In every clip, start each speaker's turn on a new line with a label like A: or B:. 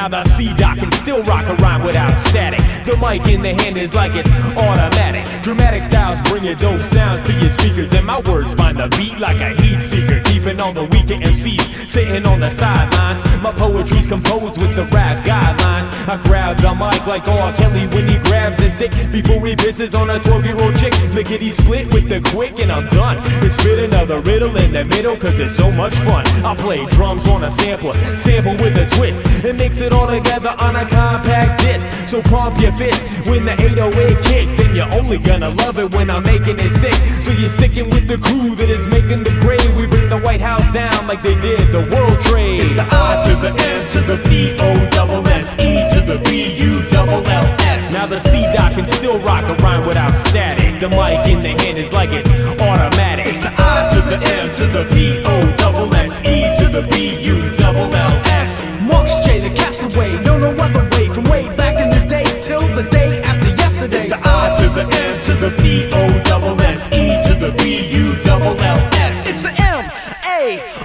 A: Now the C-Doc can still rock a rhyme without static. The mic in the hand is like it's automatic. Dramatic styles bringing dope sounds to your speakers, and my words find the beat like a heat seeker, keeping all the weaker MCs sitting on the sidelines. My poetry's composed with the rap guidelines. I grab the mic like R. Kelly when he grabs his dick before he pisses on a 12-year-old chick. Lickety split with the quick and I'm done. And spit another riddle in the middle cause it's so much fun. I play drums on a sampler, sample with a twist, and mix it all together on a compact disc. So pump your fist when the 808 kicks, and you're only gonna love it when I'm making it sick. So you're sticking with the crew that is making the grade. We bring the White House down like they did the World Trade.
B: It's the I to the M to the P-O-S-S-E to the B-U-L-L-S.
A: Now the C-Doc can still rock a rhyme without static. The mic in the hand is like it's automatic.
B: It's the I to the M to the P-O-S-S-E to the B-U-L-L-S.
C: Marks J, the castaway, know no other way from way back in the day till the day after yesterday.
B: It's the I to the M to the P-O-S-S-E to the B-U-L-L-S.
C: It's the M-A-R-C-U-S-J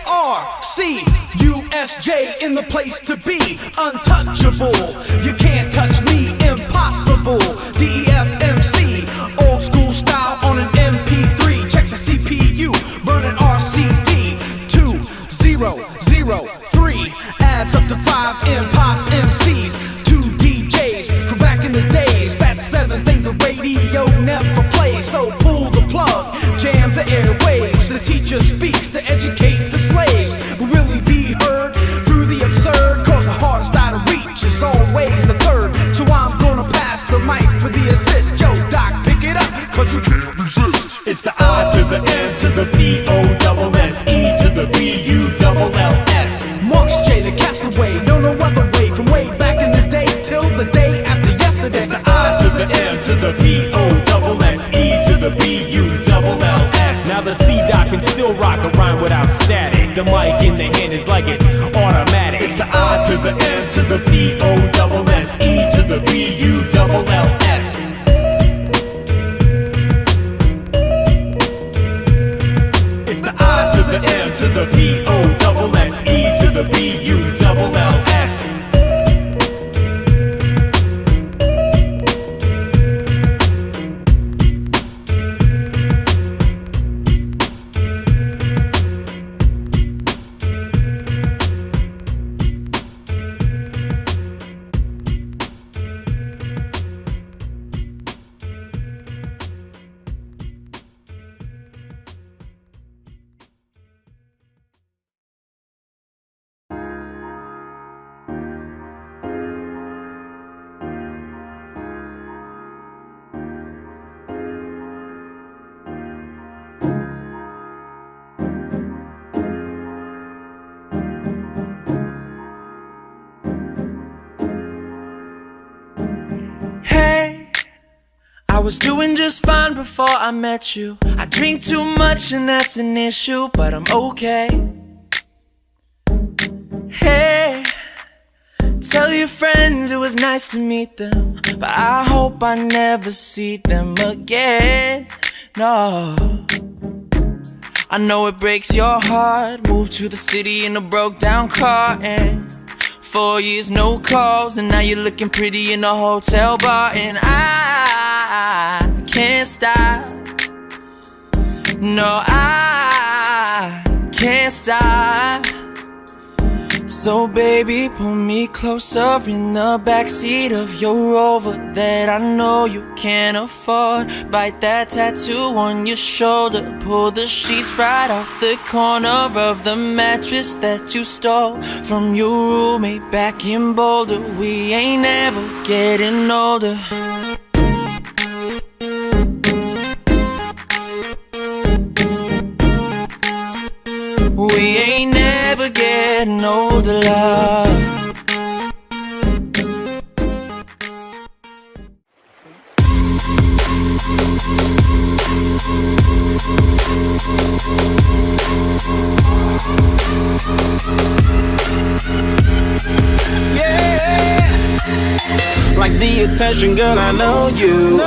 C: in the place to be. Untouchable, you can't touch me, impossible. D-E-F-M-C, old school style on an MP3. Check the CPU, burning RCD 2003. Adds up to 5 impos MCs, 2 DJs from back in the days. That's 7 things the radio never plays. So pull the plug, jam the airwaves. The teacher speaks to educate the slaves, but will we be heard through the absurd? Cause the hardest out of reach is always the third. So I'm gonna pass the mic for the assist. Yo, Doc, pick it up, cause you can't resist.
B: It's the I to the M to the P-O-S-S-E to the B-U-L-L-S.
C: Marks J, the castaway, know no other way from way back in the day till the day after yesterday.
B: It's the I to the M to the P-O-S-S-E to the B-U-L-L-S.
A: Now the C-Doc can still rock a rhyme without static. The mic in the hand is like it's automatic.
B: It's the I to the M to the P-O-S-S-E to the B-U-L-L-S. It's the I to the M to the P-O-S-S-E to the B-U-L-L-S.
D: I was doing just fine before I met you. I drink too much and that's an issue, but I'm okay. Hey, tell your friends it was nice to meet them, but I hope I never see them again. No, I know it breaks your heart. Moved to the city in a broke down car, and 4 years no calls, and now you're looking pretty in a hotel bar. And I can't stop. No, I can't stop. So baby, pull me closer in the backseat of your Rover that I know you can't afford. Bite that tattoo on your shoulder. Pull the sheets right off the corner of the mattress that you stole from your roommate back in Boulder. We ain't never getting older. We ain't never getting older, love.
E: Yeah, like the attention, girl, I know you.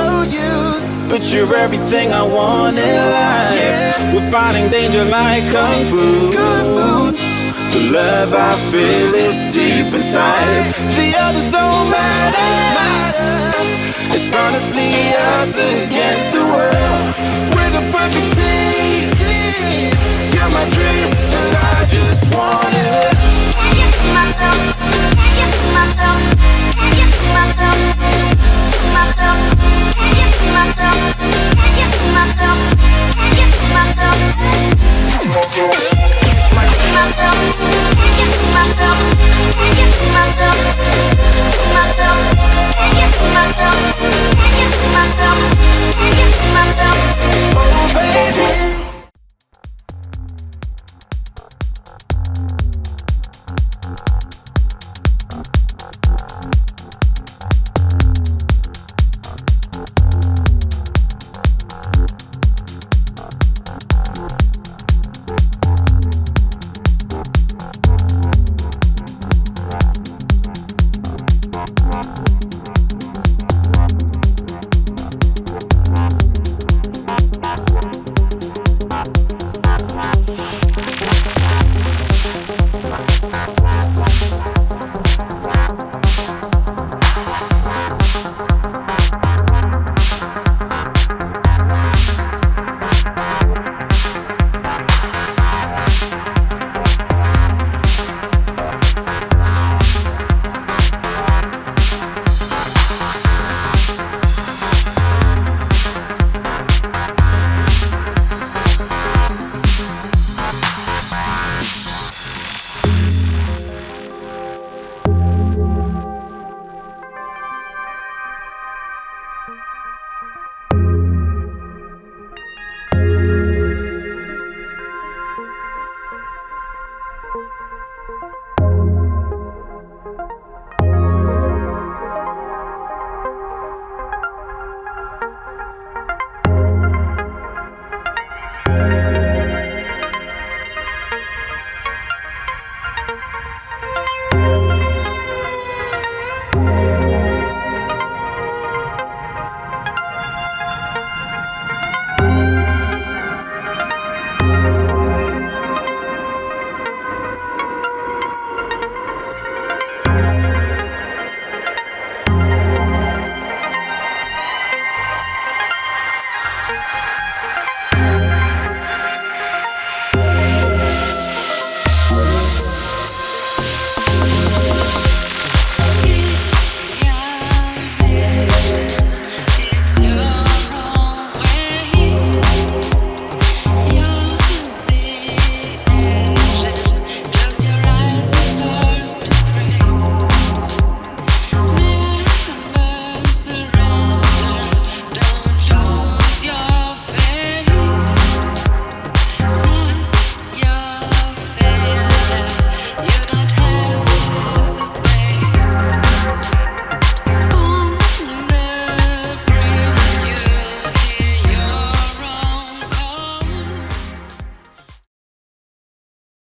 E: But you're everything I want in life. Yeah. We're fighting danger like kung fu. The love I feel is deep inside. The others don't matter. It's honestly us against the world. We're the perfect team. You're my dream, but I just want it.
F: Can you see myself? Can you see myself? Can you see myself? See myself? Can you see myself? Can you see myself? Can you see myself? See myself? Can you see myself? Can you see myself? See myself? Can you see myself? Can you see myself? Can you see myself?
E: Oh baby.